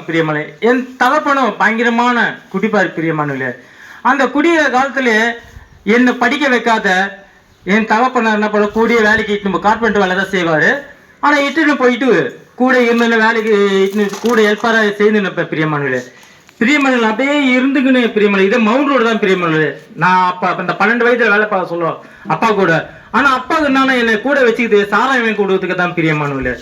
பிரியமலை. என் தகப்பனும் பயங்கரமான குடிப்பார் பிரியமானவர்களே. அந்த குடியிற காலத்துல என்னை படிக்க வைக்காத என் தகப்பனார் என்ன பண்ண, கூடிய வேலைக்கு நம்ம கார்பெண்டர் வேலை தான் செய்வார். ஆனால் இட்டுன்னு போயிட்டு கூட இருந்த வேலைக்கு இட்டுன்னு கூட ஹெல்ப்பராக செய்து பிரியமானவர்களே. பிரியமலை அப்படியே இருந்துக்குன்னு பிரியமலை. இதே மவுண்ட் ரோடு தான் பிரியமலை. நான் அப்பா இந்த 12 வயதுல வேலை பார்க்க சொல்லுவோம் அப்பா கூட. ஆனால் அப்பாவுக்கு என்னன்னா என்னை கூட வச்சுக்கிது சாராயம் கொடுக்கறதுக்கு தான் பிரியமானவர்களே.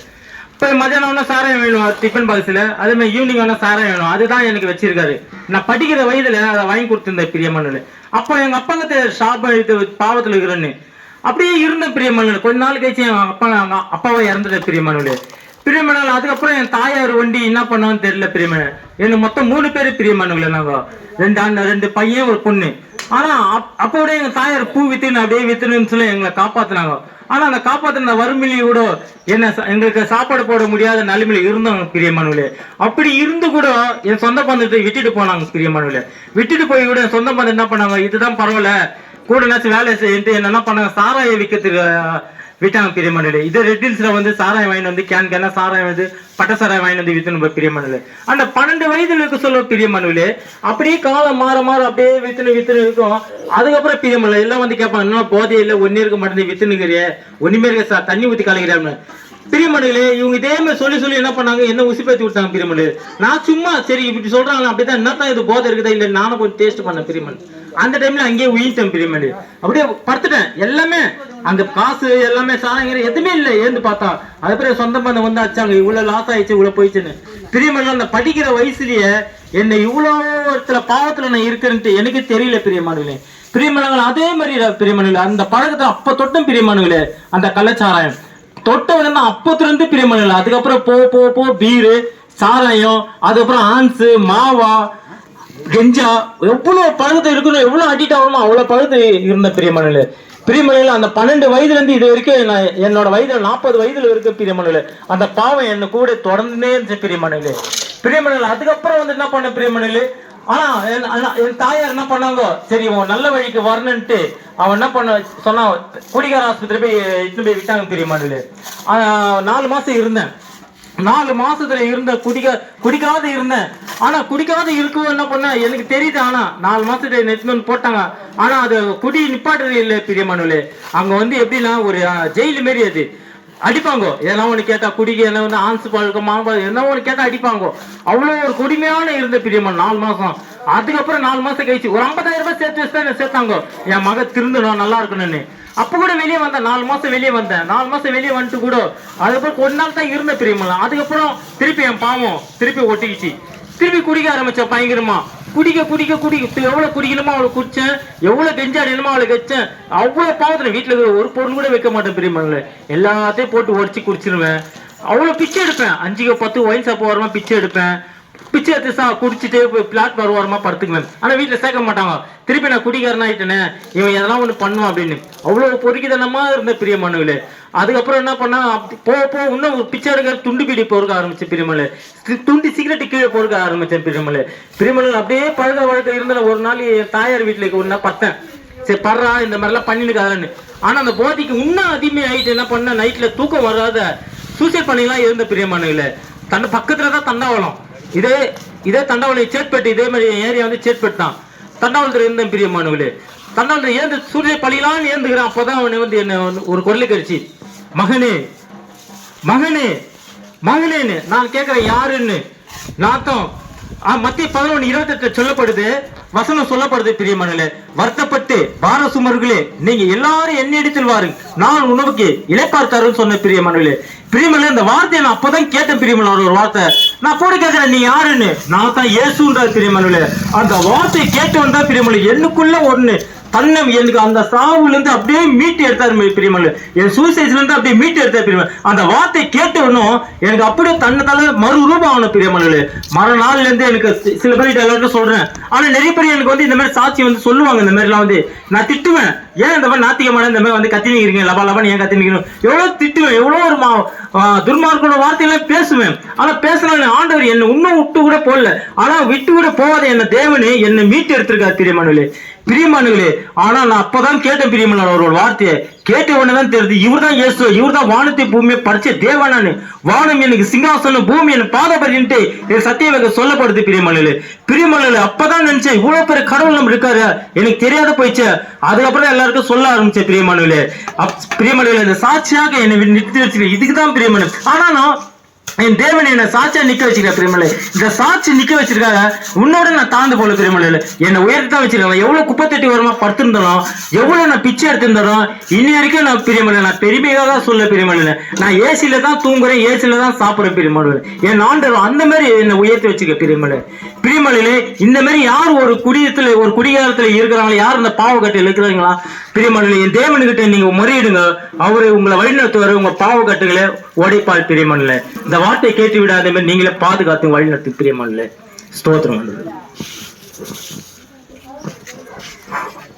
இப்போ மதியானம் வேணா சாராயம் வேணும் டிஃபன் பாக்ஸில், அதே மாதிரி ஈவினிங் வேணா சாராயம் வேணும். அதுதான் எனக்கு வச்சிருக்காரு. நான் படிக்கிற வயதில் அதை வாங்கி கொடுத்துருந்தேன் பிரியமானவர்களே. அப்போ எங்கள் அப்பாங்கத்தை ஷாப் பாவத்தில் இருக்கிறேன்னு அப்படியே இருந்த பிரியமானவர்களே. கொஞ்ச நாள் கழிச்சு என் அப்பாவை இறந்துட்ட பிரியமானவர்களே. பிரியமானவர்களே அதுக்கப்புறம் என் தாயார் வண்டி என்ன பண்ணுவான்னு தெரியல பிரியமான. எனக்கு மொத்தம் 3 பேர் பிரியமானவர்களே. நாங்கள் 2 அண்ணன் 2 பையன் ஒரு பொண்ணு. ஆனால் அப்போட எங்கள் தாயார் பூ வித்துன்னு அப்படியே வித்துன்னு சொல்லி எங்களை காப்பாற்றினாங்க. ஆனால் அந்த காப்பாற்றின வறுமையிலேயே கூட என்ன எங்களுக்கு சாப்பாடு போட முடியாத நிலைமையில இருந்தவங்க பிரியமானவர்களே. அப்படி இருந்து கூட என் சொந்த பந்தத்தை விட்டுட்டு போனாங்க பிரியமானவர்களே. விட்டுட்டு போய் கூட என் சொந்த பந்தம் என்ன பண்ணாங்க, இதுதான் பரவாயில்ல கூட நாச்சும் வேலை செய்யிட்டு என்ன பண்ணாங்க, சாராயம் விற்கிறதுக்கு விட்டாங்க பிரியமானவர்களே. இதே ரெட் ஹில்ஸ்ல வந்து சாராயம் வாங்கிட்டு வந்து கேனா சாராயம் வந்து பட்ட சாராயம் வாங்கிட்டு வந்து வித்துன்னு பிரியமானவர்களே. அந்த 12 வயதுல இருக்க சொல்ல பிரியமானவர்களே. அப்படியே காலம் மாற மாற அப்படியே வித்துன்னு இருக்கும். அதுக்கப்புறம் பிரியமானவர்களே எல்லாம் வந்து கேட்பாங்க, என்ன போதே இல்லை ஒன்னே இருக்க மாட்டேங்குது வித்துனுக்கிறிய ஒன்னுமே இருக்க தண்ணி ஊற்றி கலக்கிறான்னு பிரியமானவர்களே. இவங்க இதே மாதிரி சொல்லி என்ன பண்ணாங்க, என்ன உசிப்பேத்தி விட்டாங்க பிரியமானவர்களே. நான் சும்மா சரி இப்படி சொல்றாங்களா அப்படிதான் என்னத்தான் இது போதை இருக்குதா இல்லை நானும் கொஞ்சம் டேஸ்ட் பண்ணேன் பிரியமானவர்களே. அந்த டைம்ல அங்கேயே உயிர்த்தேன் பிரியமானவர்களே. அப்படியே படுத்துட்டேன். எல்லாமே அந்த காசு எல்லாமே சாராங்கிற எதுவுமே இல்லை. ஏந்து பார்த்தா அதுக்கப்புறம் சொந்த பந்தம் வந்து அச்சாங்க, இவ்வளவு லாஸ் ஆயிடுச்சு இவ்வளவு போயிடுச்சுன்னு பிரியமானவர்களே. அந்த படிக்கிற வயசுலயே என்னை இவ்வளோ பாவத்துல நான் இருக்கிறேன்ட்டு எனக்கு தெரியல பிரியமானவர்களே. பிரியமானவர்களே அதே மாதிரி பிரியமானவர்களே அந்த பழக்கத்தை அப்ப தொட்டும் பிரியமானவர்களே. அந்த கள்ளச்சாராயம் தொட்டவன அப்பத்துல இருந்து பிரியமானவர்களே. அதுக்கப்புறம் போ பீரு சாராயம், அதுக்கப்புறம் ஆன்ஸு மாவா கெஞ்சா எவ்வளவு பழக்கத்தை இருக்கணும், எவ்வளவு அடிக்ட் ஆகணுமோ அவ்வளவு பழக்கத்தை இருந்த பிரியமானவர்களே. பிரியமானவர்களே அந்த 12 வயதுல இருந்து இது வரைக்கும் என்னோட வயதுல 40 வயதுல இருக்க பிரியமானவர்களே. அந்த பாவம் என்ன கூட தொடர்ந்தே இருந்துச்சு பிரியமானவர்களே. பிரியமானவர்களே அதுக்கப்புறம் வந்து என்ன பண்ண பிரியமானவர்களே. ஆனா என் தாயார் என்ன பண்ணாங்க, சரி உன் நல்ல வழிக்கு வரணுன்ட்டு அவன் என்ன பண்ண சொன்னா குடிகார ஆஸ்பத்திரி போய் இட்டுன்னு போய் விட்டாங்க பிரியமானவர்களே. 4 மாசம் இருந்தேன். 4 மாசத்துல இருந்த குடிக்காத இருந்தேன். ஆனா குடிக்காத இருக்கவும் என்ன பண்ண எனக்கு தெரியுது. ஆனா 4 மாசத்துல நெட்மெண்ட் போட்டாங்க. ஆனா அது குடி நிப்பாட்டுறது இல்லை பிரியமானவர்களே. அங்க வந்து எப்படின்னா ஒரு ஜெயிலு மாரி அது அடிப்பாங்க. எதனா ஒன்று கேட்டா குடிக்க என்ன வந்து ஆன்சு பழக்கம் மாம்பழம் என்ன ஒன்று கேட்டா அடிப்பாங்க. அவ்வளோ ஒரு கொடுமையான இருந்த பிரியமான 4 மாசம். அதுக்கப்புறம் 4 மாசம் கழிச்சு ஒரு 50,000 ரூபாய் சேர்த்து வச்சு தான் சேர்த்தாங்க என் மக திருந்தணும் நல்லா இருக்கணும்னு. அப்போ கூட வெளியே வந்தேன். 4 மாசம் வெளியே வந்தேன். 4 மாசம் வெளியே வந்துட்டு கூட அதுக்கப்புறம் கொஞ்ச நாள் தான் இருந்த பிரியமா. அதுக்கப்புறம் திருப்பி என் பாவம் திருப்பி ஒட்டிக்கிச்சு. திருப்பி குடிக்க ஆரம்பிச்சேன் பயங்கரமா. குடிக்க எவ்வளவு குடிக்கணுமோ அவ்வளவு குடிச்சேன், எவ்வளவு கெஞ்சாடணுமோ அவ்வளவு கெச்சேன். அவ்வளவு பாவத்துல வீட்டுல ஒரு பொருள் கூட வைக்க மாட்டேன் பிரியமானவர்களே. எல்லாத்தையும் போட்டு உடச்சி குடிச்சிருவேன். அவ்வளவு பிச்சை எடுப்பேன். 5 10 ஒயின் ஷாப் ஓரமா பிச்சை எடுப்பேன். பிச்சை எடுத்து குடிச்சிட்டு பிளாட்ஃபார்ம் ஓரமா படுத்துக்குவேன். ஆனா வீட்டுல சேர்க்க மாட்டாங்க. திருப்பி நான் குடிக்காரன் ஆயிட்டேனே இவன் எதெல்லாம் ஒண்ணு பண்ணுவான் அப்படின்னு அவ்வளவு பொறுக்கிதனமா இருந்த பிரியமானவர்களே. அதுக்கப்புறம் என்ன பண்ணா போ இன்னும் பிச்சை எடுக்கிற துண்டு பீடி பொறுக்க ஆரம்பிச்சு பிரியமலை. துண்டு சிகரெட்டு கீழே பொறுக்க ஆரம்பிச்சேன் பிரியமலை. அப்படியே பழக வழக்கம் இருந்த ஒரு நாள் என் தாயார் வீட்டுல ஒன்னா பத்தேன். சரி படுறா இந்த மாதிரிலாம் பண்ணிருக்காருன்னு. ஆனா அந்த போதைக்கு இன்னும் அதிகமே ஆயிட்டு என்ன பண்ண நைட்ல தூக்கம் வராத சூசைட் பண்ணிலாம் இருந்த பிரியமானவர்களே. பக்கத்துலதான் தண்டாவளம். இதே தண்டாவளம் சேட்பேட்டு இதே மாதிரி ஏரியா வந்து சேட்பேட்டு தான். தண்டாவளத்துல இருந்தேன் பிரியமானவர்களே. தண்டாவளத்துல ஏந்து சூரிய பழியெல்லாம் ஏந்துக்கிறான். அப்போதான் அவனை வந்து என்ன ஒரு குரலை கழிச்சு மகனேன்னு நான் கேட்கிறேன் யாருன்னு. நாத்தம் மத்திய 11:28 சொல்லப்படுது, வசனம் சொல்லப்படுது பிரியமானவர்களே. வருத்தப்பட்டு பார சுமர்களே நீங்க எல்லாரும் என்னிடத்தில் வாருங்க, நான் உணவுக்கு இளைப்பார்த்தாருன்னு சொன்ன பிரியமானவர்களே. இந்த வார்த்தையை நான் அப்பதான் கேட்டேன் பிரியமானவர்களே. ஒரு வார்த்தை நான் போட கேட்கிறேன், நீ யாருன்னு. நான் தான் இயேசுன்றார் பிரியமானவர்களே. அந்த வார்த்தையை கேட்டு வந்தா பிரியமானவர்களே எனக்குள்ள ஒண்ணு தன்னை எனக்கு அந்த சாவுல இருந்து அப்படியே மீட்டு எடுத்தாரு பிரியமல்ல. என் சூசைட்ல இருந்து அப்படியே மீட்டு எடுத்தாரு பிரியமல். அந்த வார்த்தை கேட்டவனும் எனக்கு அப்படியே தன்னை மறுரூபம் ஆகணும் பிரியமல்ல. மறு நாள்ல இருந்து எனக்கு சில பேர் எல்லாருக்கும் சொல்றேன். ஆனா நிறைய பேர் எனக்கு வந்து இந்த மாதிரி சாட்சி வந்து சொல்லுவாங்க. இந்த மாதிரி எல்லாம் வந்து நான் திட்டுவேன். ஏன் இந்த மாதிரி நாத்திகமான இந்த மாதிரி வந்து கத்தினிக்கிறீங்க லபான்னு ஏன் கத்தினிக்கணும் எவ்வளவு திட்டுவேன். எவ்வளவு ஒரு துர்மார்க்கோட வார்த்தையெல்லாம் பேசுவேன். ஆனா பேசினால ஆண்டவர் என்னை இன்னும் விட்டு கூட போடல. ஆனா விட்டு கூட போவாத என்ன தேவனே என்னை மீட்டு எடுத்திருக்காரு பிரியமானவர்களே. ஆனா நான் அப்பதான் கேட்டேன் பிரியமானவர் ஒரு வார்த்தையை கேட்ட உடனே தான் தெரியுது இவர் தான் இயேசு, இவர் தான் வானத்தை பூமியை படைச்ச தேவனானு. வானம் எனக்கு சிங்காசனம், பூமி எனக்கு பாதபடின்ட்டு சத்தியவேக சொல்லப்படுது பிரியமலையில. அப்பதான் நினைச்சேன் இவ்வளவு பேர் கடவுள் நம்ம இருக்காரு, எனக்கு தெரியாத போயிடுச்சு. அதுக்கப்புறம் எல்லாருக்கும் சொல்ல ஆரம்பிச்சேன் பிரியமலையில இந்த சாட்சியாக என்னை நிறுத்தி வச்சிருக்கேன். இதுக்குதான் பிரியமலை. ஆனாலும் என் தேவன் என்ன சாட்சியா நிக்க வச்சிருக்க பிரியமலை. இந்த சாட்சி நிக்க வச்சிருக்காங்க, உன்னோட நான் தாழ்ந்து போல பிரியமலையில. என்னை உயர்த்தான் வச்சிருக்காங்க. எவ்வளவு குப்பை தட்டி வருமா படுத்திருந்தாலும், எவ்வளவு நான் பிச்சை எடுத்திருந்தாலும், இன்னி வரைக்கும் நான் பிரியமலை நான் பெருமையாக தான் சொல்ல பிரியமலையில. நான் ஏசியில தான் தூங்குறேன், ஏசியில தான் சாப்பிடுறேன் பிரியமலை. என் ஆண்டவர் அந்த மாதிரி என்னை உயர்த்தி வச்சிருக்க பிரியமலையில. இந்த மாதிரி யார் ஒரு குடிகாரத்துல இருக்கிறாங்களா, யார் இந்த பாவக்கட்டையில் இருக்கிறாங்களா பிரியமலையில, என் தேவனுக்கிட்ட நீங்க முறையிடுங்க. அவரு உங்களை வழிநடத்துவாரு, உங்க பாவக்கட்டுகளை உடைப்பால் பிரியமலையில. இந்த வார்த்தை கேட்டு விடாத மாதிரி நீங்களே பாதுகாத்து வழிநடத்து பிரியமலையில. ஸ்தோத்திரம்.